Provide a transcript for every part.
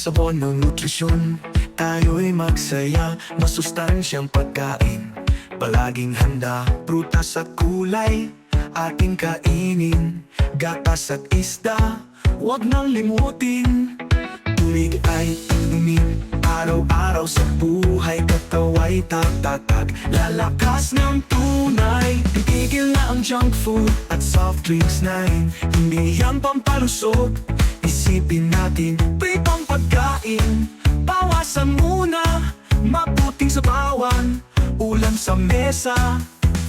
sabon ng nutrisyon. Tayo'y magsaya, masustansyang pagkain palaging handa, prutas at kulay ating kainin. Gatas at isda, huwag nang limutin. Tubig ay inumin araw-araw sa buhay. Katawa'y tatatag, lalakas ng tunay. Tigil na ang junk food at soft drinks na hindi yan pampalusog. Isipin natin, pritong pagkain, bawasan muna, mabuting sabawan, ulam sa mesa.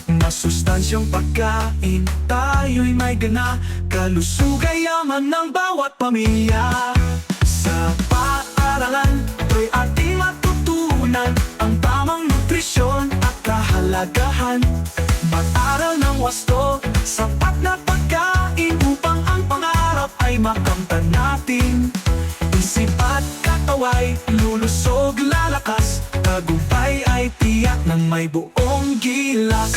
Masustansyang pagkain, tayo'y may gana, kalusugay yaman ng bawat pamilya. Sa paaralan, to'y ating matutunan ang tamang nutrisyon at kahalagahan. Mag-aral ng wasto, sapat na pagkain upang ang pangarap ay makamtan natin. Isip at katawa'y lulusog, lalakas, tagumpay ay tiyak ng may buong gilas.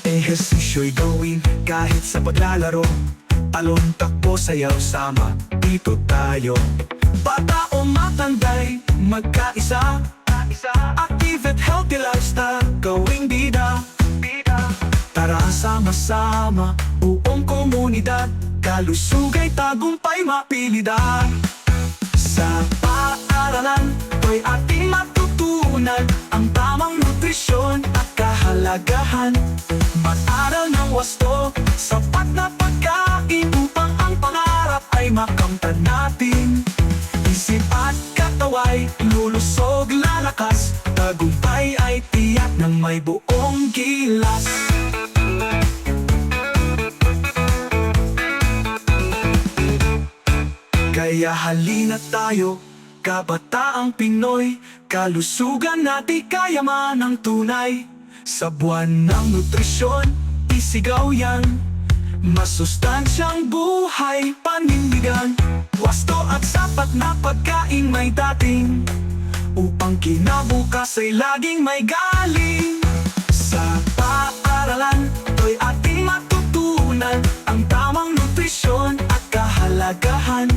Ehersisyo'y gawin kahit sa paglalaro, talon, takbo, sayaw, sama, dito tayo. Bata o matanda'y magkaisa, active at healthy lifestyle, gawing bida. Tara sama-sama, buong komunidad, kalusugay, tagumpay, mapilidad. Sa paaralan, to'y ating matutunan ang tamang nutrisyon at kahalagahan. Mag-aral ng wasto, sapat na pagkain upang ang pangarap ay makamtan natin. Isip at katawa'y lulusog, lalakas, tagumpay ay tiyak ng may buong gilas. Kaya halina tayo, kabataang Pinoy, kalusugan natin kayaman ng tunay. Sa buwan ng nutrisyon, isigaw yan, masustansyang buhay panindigan. Wasto at sapat na pagkain may dating, upang kinabukas ay laging may galing. Sa paaralan, to'y ating matutunan ang tamang nutrisyon at kahalagahan.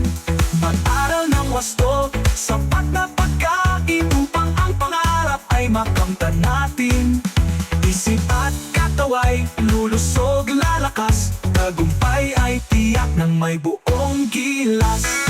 Mag-aral ng wasto, sapat na pagkain upang ang pangarap ay makamtan natin. Isip at katawa'y lulusog, lalakas, tagumpay ay tiyak ng may buong gilas.